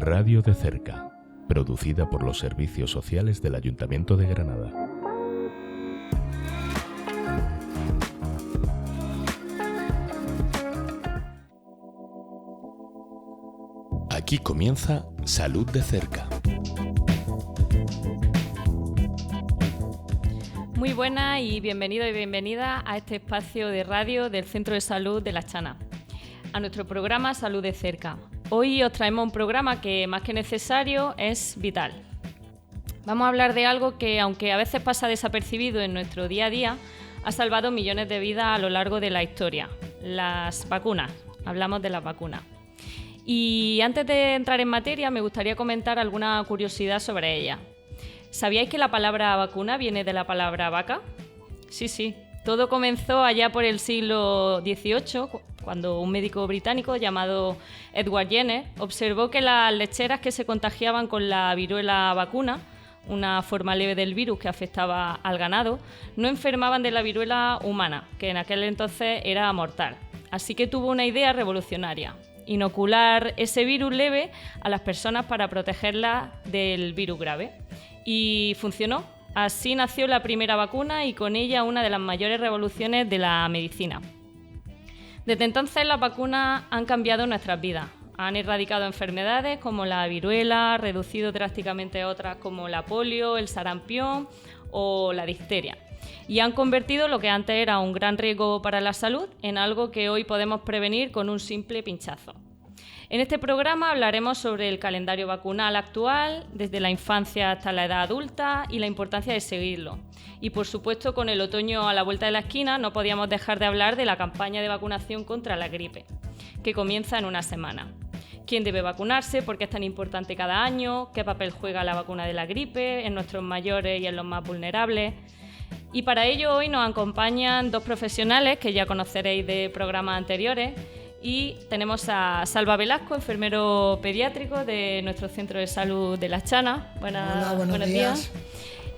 Radio de Cerca, producida por los servicios sociales del Ayuntamiento de Granada. Aquí comienza Salud de Cerca. Muy buenas y bienvenido y bienvenida a este espacio de radio del Centro de Salud de La Chana, a nuestro programa Salud de Cerca. Hoy os traemos un programa que, más que necesario, es vital. Vamos a hablar de algo que, aunque a veces pasa desapercibido en nuestro día a día, ha salvado millones de vidas a lo largo de la historia: las vacunas. Hablamos de las vacunas. Y antes de entrar en materia, me gustaría comentar alguna curiosidad sobre ellas. ¿Sabíais que la palabra vacuna viene de la palabra vaca? Sí. Todo comenzó allá por el siglo XVIII, cuando un médico británico llamado Edward Jenner observó que las lecheras que se contagiaban con la viruela vacuna, una forma leve del virus que afectaba al ganado, no enfermaban de la viruela humana, que en aquel entonces era mortal. Así que tuvo una idea revolucionaria: inocular ese virus leve a las personas para protegerlas del virus grave. Y funcionó. Así nació la primera vacuna y con ella una de las mayores revoluciones de la medicina. Desde entonces las vacunas han cambiado nuestras vidas. Han erradicado enfermedades como la viruela, reducido drásticamente otras como la polio, el sarampión o la difteria. Y han convertido lo que antes era un gran riesgo para la salud en algo que hoy podemos prevenir con un simple pinchazo. En este programa hablaremos sobre el calendario vacunal actual, desde la infancia hasta la edad adulta, y la importancia de seguirlo. Y por supuesto, con el otoño a la vuelta de la esquina, no podíamos dejar de hablar de la campaña de vacunación contra la gripe, que comienza en una semana. ¿Quién debe vacunarse? ¿Por qué es tan importante cada año? ¿Qué papel juega la vacuna de la gripe en nuestros mayores y en los más vulnerables? Y para ello hoy nos acompañan dos profesionales que ya conoceréis de programas anteriores. Y tenemos a Salva Velasco, enfermero pediátrico de nuestro Centro de Salud de La Chana. Hola, buenos días.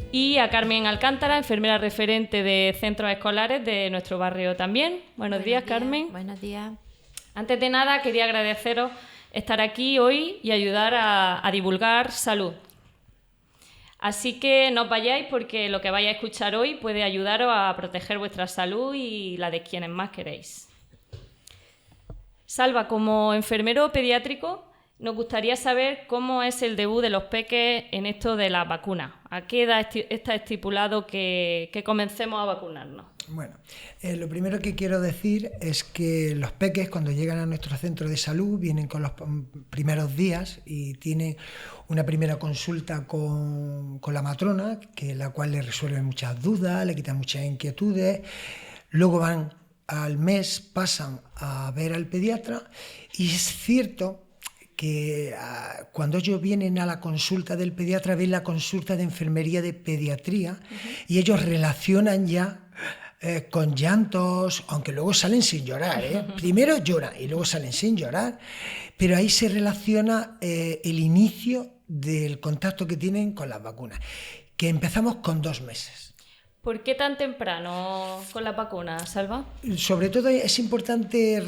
Y a Carmen Alcántara, enfermera referente de centros escolares de nuestro barrio también. Buenos días, Carmen. Buenos días. Antes de nada, quería agradeceros estar aquí hoy y ayudar a divulgar salud. Así que no os vayáis, porque lo que vais a escuchar hoy puede ayudaros a proteger vuestra salud y la de quienes más queréis. Salva, como enfermero pediátrico, nos gustaría saber cómo es el debut de los peques en esto de las vacunas. ¿A qué edad está estipulado que comencemos a vacunarnos? Bueno, lo primero que quiero decir es que los peques, cuando llegan a nuestro centro de salud, vienen con los primeros días y tienen una primera consulta con la matrona, la cual le resuelve muchas dudas, le quita muchas inquietudes. Luego al mes pasan a ver al pediatra, y es cierto que cuando ellos vienen a la consulta del pediatra, ven la consulta de enfermería de pediatría, y ellos relacionan ya con llantos, aunque luego salen sin llorar, Primero lloran y luego salen sin llorar, pero ahí se relaciona el inicio del contacto que tienen con las vacunas, que empezamos con 2 meses. ¿Por qué tan temprano con las vacunas, Salva? Sobre todo es importante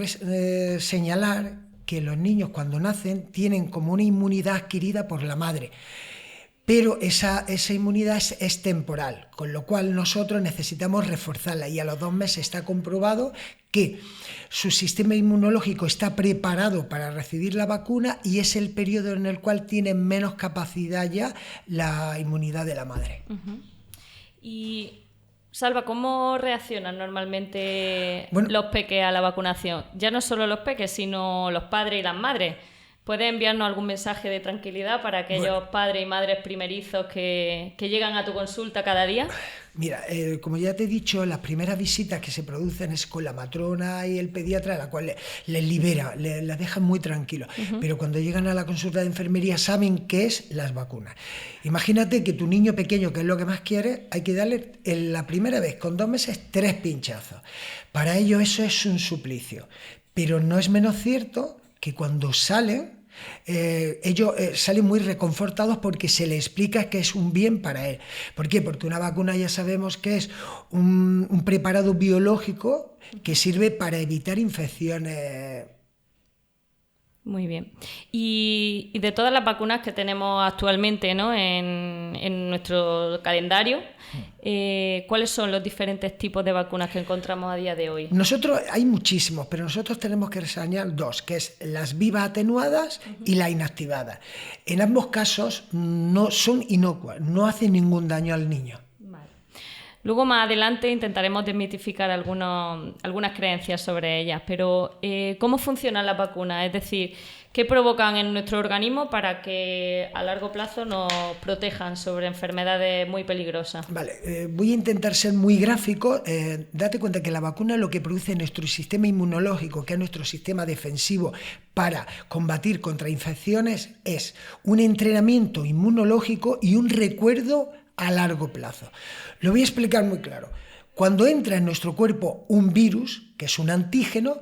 señalar que los niños, cuando nacen, tienen como una inmunidad adquirida por la madre, pero esa inmunidad es temporal, con lo cual nosotros necesitamos reforzarla, y a los 2 meses está comprobado que su sistema inmunológico está preparado para recibir la vacuna, y es el periodo en el cual tiene menos capacidad ya la inmunidad de la madre. Uh-huh. Y Salva, ¿cómo reaccionan normalmente los peques a la vacunación? Ya no solo los peques, sino los padres y las madres. ¿Puedes enviarnos algún mensaje de tranquilidad para aquellos padres y madres primerizos que llegan a tu consulta cada día? Mira, como ya te he dicho, las primeras visitas que se producen es con la matrona y el pediatra, la cual les libera, les dejan muy tranquilos. Uh-huh. Pero cuando llegan a la consulta de enfermería saben qué es las vacunas. Imagínate que tu niño pequeño, que es lo que más quiere, hay que darle la primera vez, con 2 meses, 3 pinchazos. Para ellos eso es un suplicio. Pero no es menos cierto que cuando salen, ellos salen muy reconfortados, porque se les explica que es un bien para él. ¿Por qué? Porque una vacuna ya sabemos que es un preparado biológico que sirve para evitar infecciones Muy bien. Y de todas las vacunas que tenemos actualmente, ¿no?, en nuestro calendario, ¿cuáles son los diferentes tipos de vacunas que encontramos a día de hoy? Nosotros, hay muchísimos, pero nosotros tenemos que reseñar dos, que es las vivas atenuadas y las inactivadas. En ambos casos no son inocuas, no hacen ningún daño al niño. Vale. Luego más adelante intentaremos desmitificar algunas creencias sobre ellas, pero ¿cómo funcionan las vacunas? Es decir, ¿qué provocan en nuestro organismo para que a largo plazo nos protejan sobre enfermedades muy peligrosas? Vale, voy a intentar ser muy gráfico. Date cuenta que la vacuna lo que produce en nuestro sistema inmunológico, que es nuestro sistema defensivo para combatir contra infecciones, es un entrenamiento inmunológico y un recuerdo a largo plazo. Lo voy a explicar muy claro. Cuando entra en nuestro cuerpo un virus, que es un antígeno,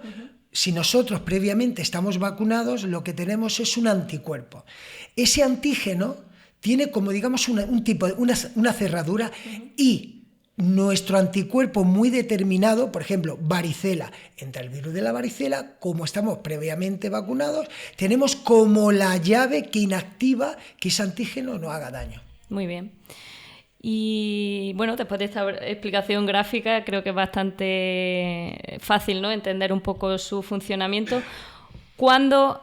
si nosotros previamente estamos vacunados, lo que tenemos es un anticuerpo. Ese antígeno tiene como, digamos, una cerradura y nuestro anticuerpo muy determinado, por ejemplo, varicela, entra el virus de la varicela, como estamos previamente vacunados, tenemos como la llave que inactiva que ese antígeno no haga daño. Muy bien. Y bueno, después de esta explicación gráfica creo que es bastante fácil, ¿no?, entender un poco su funcionamiento. ¿Cuándo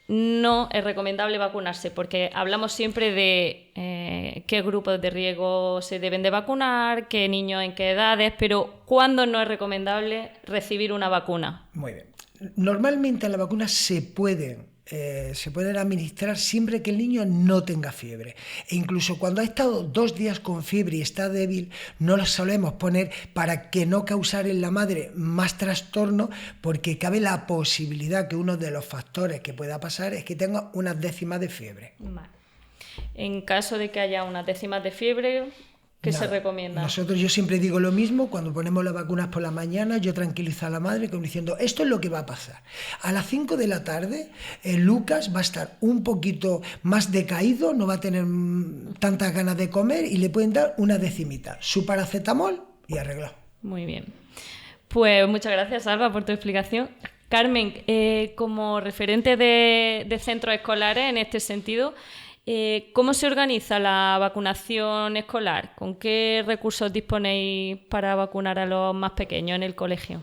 no es recomendable vacunarse? Porque hablamos siempre de qué grupos de riesgo se deben de vacunar, qué niños en qué edades, pero ¿cuándo no es recomendable recibir una vacuna? Muy bien. Normalmente las vacunas se pueden administrar siempre que el niño no tenga fiebre. E incluso cuando ha estado 2 días con fiebre y está débil, no lo solemos poner para que no causar en la madre más trastorno, porque cabe la posibilidad que uno de los factores que pueda pasar es que tenga unas décimas de fiebre. Vale. En caso de que haya unas décimas de fiebre, ¿qué se recomienda? Yo siempre digo lo mismo, cuando ponemos las vacunas por la mañana, yo tranquilizo a la madre como diciendo, esto es lo que va a pasar. A las 5 de la tarde, Lucas va a estar un poquito más decaído, no va a tener tantas ganas de comer y le pueden dar una decimita, su paracetamol y arreglado. Muy bien. Pues muchas gracias, Alba, por tu explicación. Carmen, como referente de centros escolares en este sentido, ¿cómo se organiza la vacunación escolar? ¿Con qué recursos disponéis para vacunar a los más pequeños en el colegio?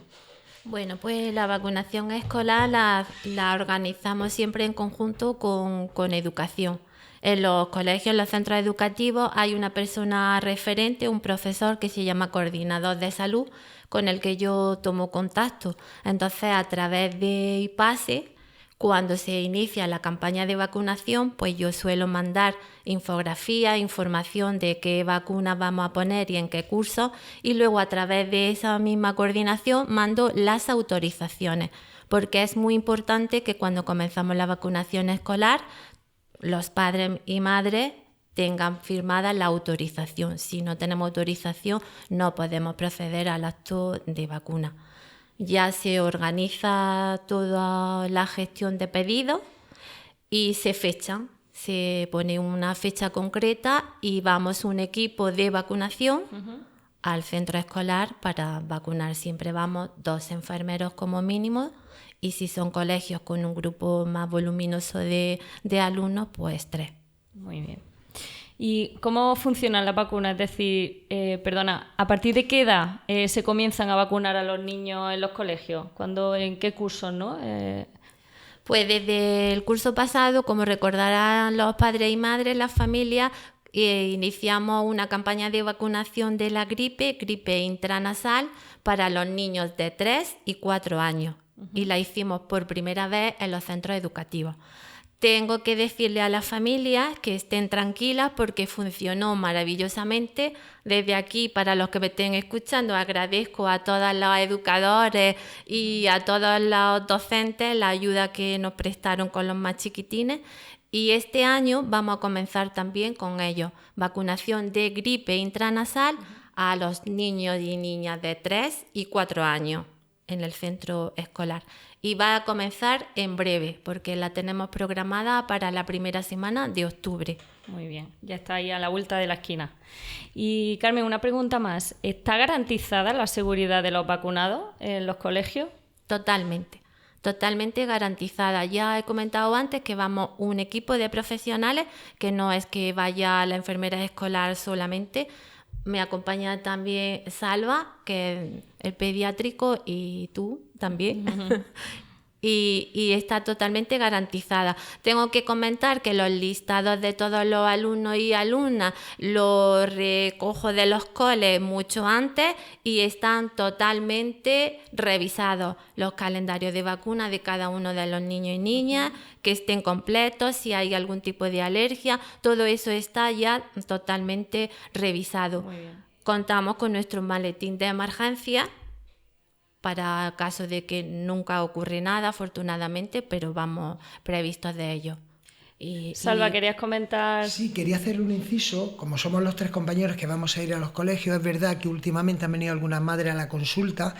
Bueno, pues la vacunación escolar la organizamos siempre en conjunto con educación. En los colegios, en los centros educativos, hay una persona referente, un profesor que se llama coordinador de salud, con el que yo tomo contacto. Entonces, a través de IPASE, cuando se inicia la campaña de vacunación, pues yo suelo mandar infografía, información de qué vacunas vamos a poner y en qué curso, y luego a través de esa misma coordinación mando las autorizaciones, porque es muy importante que cuando comenzamos la vacunación escolar, los padres y madres tengan firmada la autorización. Si no tenemos autorización, no podemos proceder al acto de vacuna. Ya se organiza toda la gestión de pedidos y se fechan. Se pone una fecha concreta y vamos un equipo de vacunación al centro escolar para vacunar. Siempre vamos 2 enfermeros como mínimo, y si son colegios con un grupo más voluminoso de alumnos, pues 3. Muy bien. ¿Y cómo funcionan las vacunas? Es decir, ¿a partir de qué edad se comienzan a vacunar a los niños en los colegios? ¿En qué cursos, no? Pues desde el curso pasado, como recordarán los padres y madres, las familias, iniciamos una campaña de vacunación de la gripe intranasal para los niños de 3 y 4 años. Y la hicimos por primera vez en los centros educativos. Tengo que decirle a las familias que estén tranquilas porque funcionó maravillosamente. Desde aquí, para los que me estén escuchando, agradezco a todos los educadores y a todos los docentes la ayuda que nos prestaron con los más chiquitines. Y este año vamos a comenzar también con ellos. Vacunación de gripe intranasal a los niños y niñas de 3 y 4 años en el centro escolar. Y va a comenzar en breve, porque la tenemos programada para la primera semana de octubre. Muy bien, ya está ahí a la vuelta de la esquina. Y Carmen, una pregunta más. ¿Está garantizada la seguridad de los vacunados en los colegios? Totalmente. totalmente garantizada. Ya he comentado antes que vamos un equipo de profesionales, que no es que vaya la enfermera escolar solamente. Me acompaña también Salva, que es el pediátrico, y tú también. Y está totalmente garantizada. Tengo que comentar que los listados de todos los alumnos y alumnas los recojo de los coles mucho antes y están totalmente revisados. Los calendarios de vacuna de cada uno de los niños y niñas, que estén completos, si hay algún tipo de alergia, todo eso está ya totalmente revisado. Muy bien. Contamos con nuestro maletín de emergencia para caso de que nunca ocurre nada, afortunadamente, pero vamos previstos de ello. Salva, ¿querías comentar? Sí, quería hacer un inciso. Como somos los 3 compañeros que vamos a ir a los colegios, es verdad que últimamente han venido algunas madres a la consulta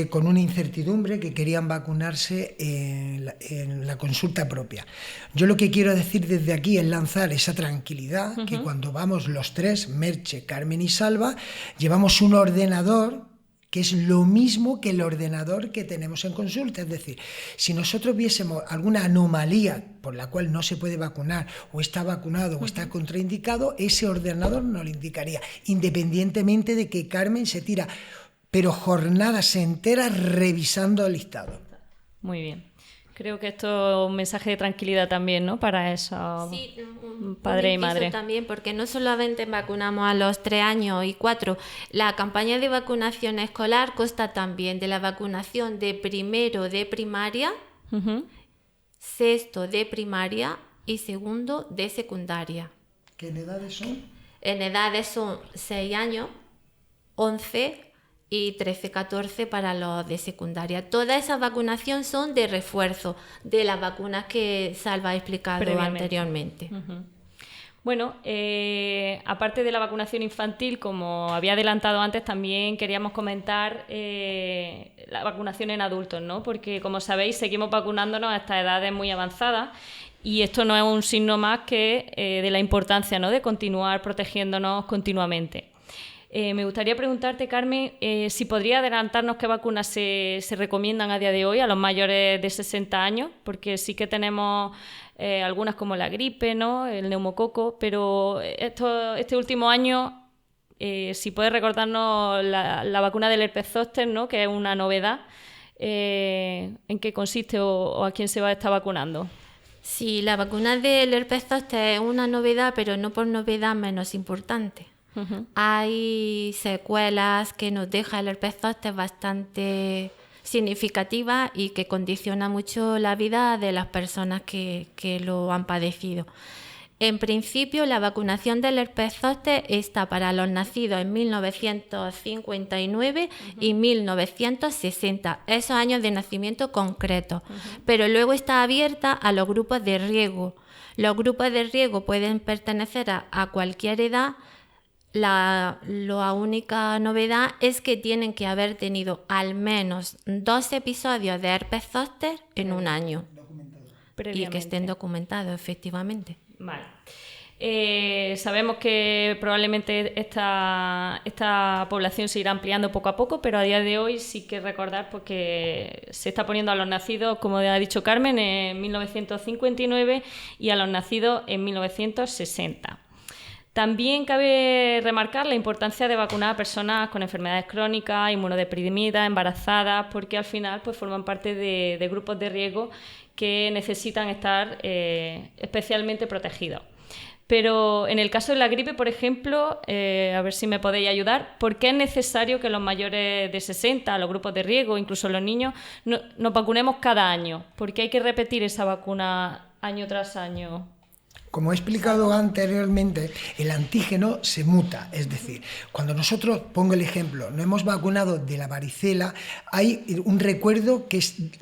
con una incertidumbre, que querían vacunarse en la consulta propia. Yo lo que quiero decir desde aquí es lanzar esa tranquilidad, que cuando vamos los 3, Merche, Carmen y Salva, llevamos un ordenador que es lo mismo que el ordenador que tenemos en consulta. Es decir, si nosotros viésemos alguna anomalía por la cual no se puede vacunar, o está vacunado o está contraindicado, ese ordenador nos lo indicaría, independientemente de que Carmen se tira, pero jornadas enteras revisando el listado. Muy bien. Creo que esto es un mensaje de tranquilidad también, ¿no? Para esos padres y madres. También, porque no solamente vacunamos a los 3 años y 4, la campaña de vacunación escolar consta también de la vacunación de primero de primaria, sexto de primaria y segundo de secundaria. ¿Qué en edades son? En edades son 6 años, 11 y 13-14 para los de secundaria. Toda esa vacunación son de refuerzo de las vacunas que Salva ha explicado anteriormente. Bueno, aparte de la vacunación infantil, como había adelantado antes, también queríamos comentar la vacunación en adultos, ¿no? Porque, como sabéis, seguimos vacunándonos hasta edades muy avanzadas y esto no es un signo más que de la importancia, ¿no?, de continuar protegiéndonos continuamente. Me gustaría preguntarte, Carmen, si podría adelantarnos qué vacunas se recomiendan a día de hoy a los mayores de 60 años, porque sí que tenemos algunas como la gripe, ¿no?, el neumococo, pero este último año, si puedes recordarnos la vacuna del herpes zóster, ¿no?, que es una novedad, ¿en qué consiste o a quién se va a estar vacunando? Sí, la vacuna del herpes zóster es una novedad, pero no por novedad menos importante. Hay secuelas que nos deja el herpes zóster bastante significativas y que condiciona mucho la vida de las personas que lo han padecido. En principio, la vacunación del herpes zóster está para los nacidos en 1959 y 1960, esos años de nacimiento concretos, pero luego está abierta a los grupos de riesgo. Los grupos de riesgo pueden pertenecer a cualquier edad. La única novedad es que tienen que haber tenido al menos 2 episodios de herpes zóster en un año y que estén documentados, efectivamente. Vale. Sabemos que probablemente esta población se irá ampliando poco a poco, pero a día de hoy sí que recordar porque se está poniendo a los nacidos, como ha dicho Carmen, en 1959 y a los nacidos en 1960. También cabe remarcar la importancia de vacunar a personas con enfermedades crónicas, inmunodeprimidas, embarazadas, porque al final pues, forman parte de grupos de riesgo que necesitan estar especialmente protegidos. Pero en el caso de la gripe, por ejemplo, a ver si me podéis ayudar, ¿por qué es necesario que los mayores de 60, los grupos de riesgo, incluso los niños, nos vacunemos cada año? ¿Por qué hay que repetir esa vacuna año tras año? Como he explicado anteriormente, el antígeno se muta, es decir, cuando nosotros, pongo el ejemplo, nos hemos vacunado de la varicela, hay un recuerdo que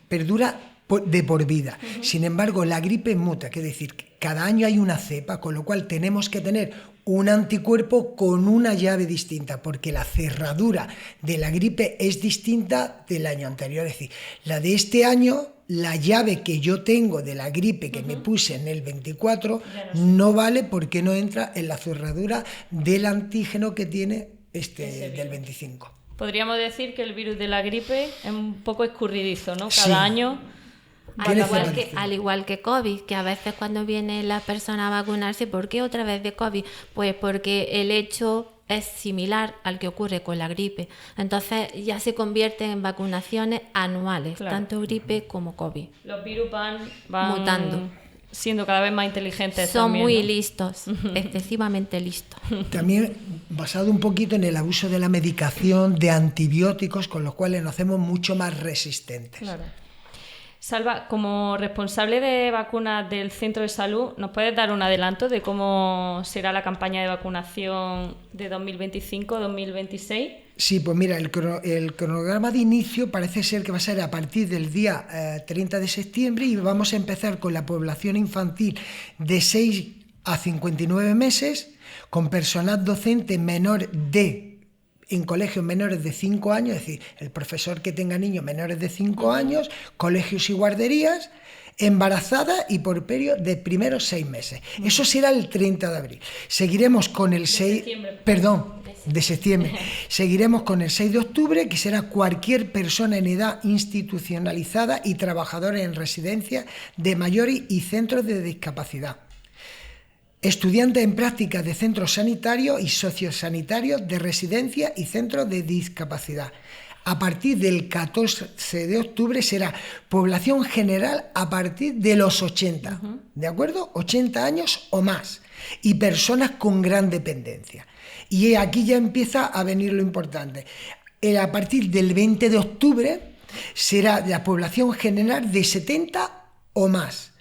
perdura de por vida. Sin embargo, la gripe muta, que es decir, cada año hay una cepa, con lo cual tenemos que tener un anticuerpo con una llave distinta, porque la cerradura de la gripe es distinta del año anterior. Es decir, la de este año, la llave que yo tengo de la gripe que me puse en el 24 no vale porque no entra en la cerradura del antígeno que tiene del 25. Podríamos decir que el virus de la gripe es un poco escurridizo, ¿no? Cada año Al igual que COVID, que a veces cuando viene la persona a vacunarse, ¿por qué otra vez de COVID? Pues porque el hecho es similar al que ocurre con la gripe. Entonces ya se convierten en vacunaciones anuales, tanto gripe como COVID. Los virus van mutando, siendo cada vez más inteligentes. Son también, muy ¿no? listos, excesivamente listos. También basado un poquito en el abuso de la medicación, de antibióticos, con los cuales nos hacemos mucho más resistentes. Claro. Salva, como responsable de vacunas del centro de salud, ¿nos puedes dar un adelanto de cómo será la campaña de vacunación de 2025-2026? Sí, pues mira, el cronograma de inicio parece ser que va a ser a partir del día 30 de septiembre y vamos a empezar con la población infantil de 6 a 59 meses, con personal docente menor en colegios menores de 5 años, es decir, el profesor que tenga niños menores de 5 años, colegios y guarderías, embarazada y por periodo de primeros 6 meses. Eso será el 30 de abril. Seguiremos con el 6... de septiembre. Seguiremos con el 6 de octubre, que será cualquier persona en edad institucionalizada y trabajadora en residencias de mayores y centros de discapacidad. Estudiantes en prácticas de centros sanitarios y sociosanitarios de residencia y centros de discapacidad. A partir del 14 de octubre será población general a partir de los 80, ¿de acuerdo? 80 años o más, y personas con gran dependencia. Y aquí ya empieza a venir lo importante. A partir del 20 de octubre será la población general de 70 o más,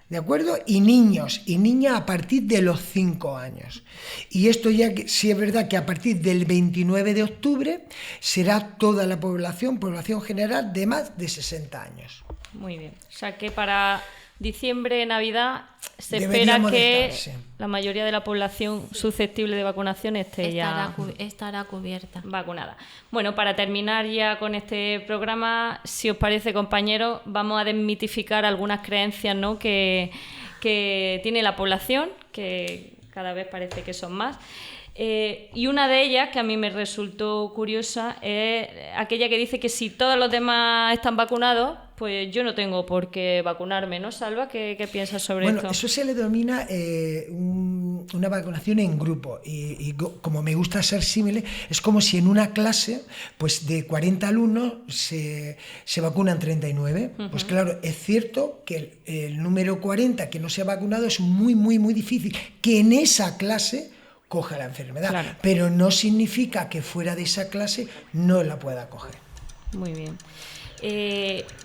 ¿de acuerdo? Y niños y niñas a partir de los 5 años. Y esto ya sí es verdad que a partir del 29 de octubre será toda la población general de más de 60 años. Muy bien. O sea que para diciembre, Navidad, se Deberíamos espera que estar, sí, la mayoría de la población susceptible de vacunación estará cubierta. Vacunada. Bueno, para terminar ya con este programa, si os parece, compañeros, vamos a desmitificar algunas creencias, ¿no?, que tiene la población, que cada vez parece que son más. Y una de ellas, que a mí me resultó curiosa, es aquella que dice que si todos los demás están vacunados, pues yo no tengo por qué vacunarme, ¿no, Salva? ¿Qué piensas sobre esto? Bueno, eso se le denomina una vacunación en grupo y como me gusta ser símile, es como si en una clase pues de 40 alumnos se vacunan 39. Pues claro, es cierto que el número 40 que no se ha vacunado es muy, muy, muy difícil que en esa clase coja la enfermedad, claro, pero no significa que fuera de esa clase no la pueda coger. Muy bien.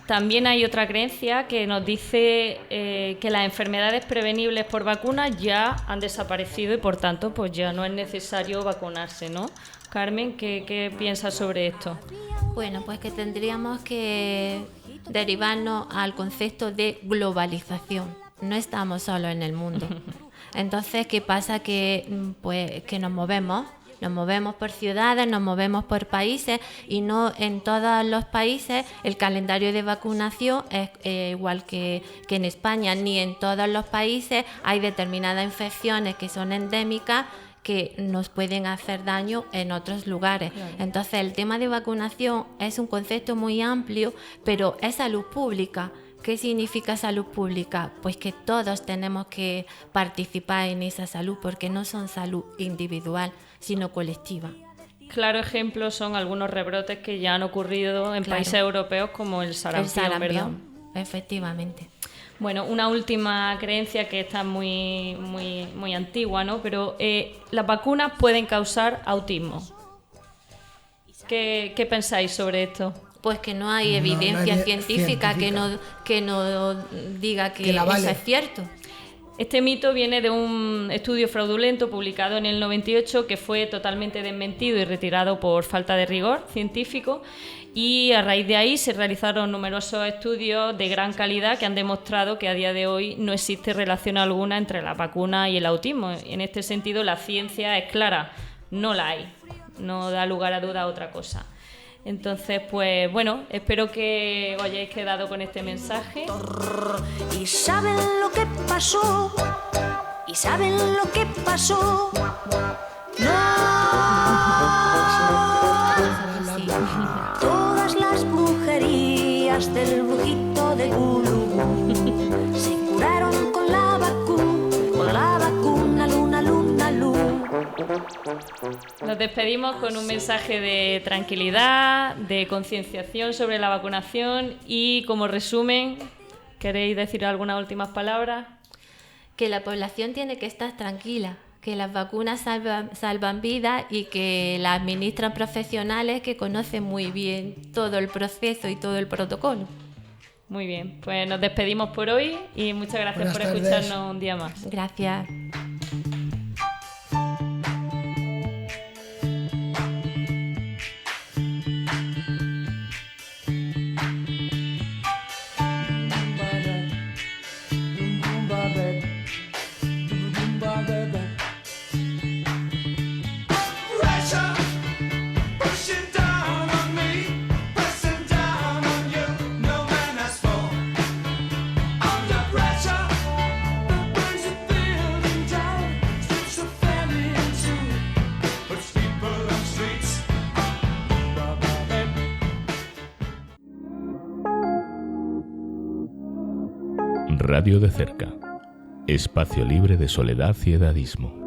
También hay otra creencia que nos dice que las enfermedades prevenibles por vacunas ya han desaparecido y por tanto pues ya no es necesario vacunarse, ¿no? Carmen, ¿qué piensas sobre esto? Bueno, pues que tendríamos que derivarnos al concepto de globalización. No estamos solos en el mundo. Entonces, ¿qué pasa? Que nos movemos por ciudades, nos movemos por países y no en todos los países el calendario de vacunación es igual que en España, ni en todos los países hay determinadas infecciones que son endémicas que nos pueden hacer daño en otros lugares. Claro. Entonces, el tema de vacunación es un concepto muy amplio, pero es salud pública. ¿Qué significa salud pública? Pues que todos tenemos que participar en esa salud, porque no son salud individual, sino colectiva. Claro ejemplo son algunos rebrotes que ya han ocurrido en países europeos como el sarampión, ¿verdad? Efectivamente. Bueno, una última creencia que está muy, muy, muy antigua, ¿no? Pero las vacunas pueden causar autismo. ¿Qué pensáis sobre esto? Pues que no hay evidencia científica que no diga que eso es cierto. Este mito viene de un estudio fraudulento publicado en el 98 que fue totalmente desmentido y retirado por falta de rigor científico, y a raíz de ahí se realizaron numerosos estudios de gran calidad que han demostrado que a día de hoy no existe relación alguna entre la vacuna y el autismo. En este sentido, la ciencia es clara, no la hay, no da lugar a duda a otra cosa. Entonces, pues bueno, espero que os hayáis quedado con este mensaje. Y saben lo que pasó, y saben lo que pasó. No, todas las brujerías del brujito de Gulú. Se curaron con la vacuna, luna, luna, luna. Nos despedimos con un mensaje de tranquilidad, de concienciación sobre la vacunación y como resumen, ¿queréis decir algunas últimas palabras? Que la población tiene que estar tranquila, que las vacunas salvan vidas y que las administran profesionales que conocen muy bien todo el proceso y todo el protocolo. Muy bien, pues nos despedimos por hoy y muchas gracias por escucharnos un día más. Gracias. Radio de Cerca. Espacio libre de soledad y edadismo.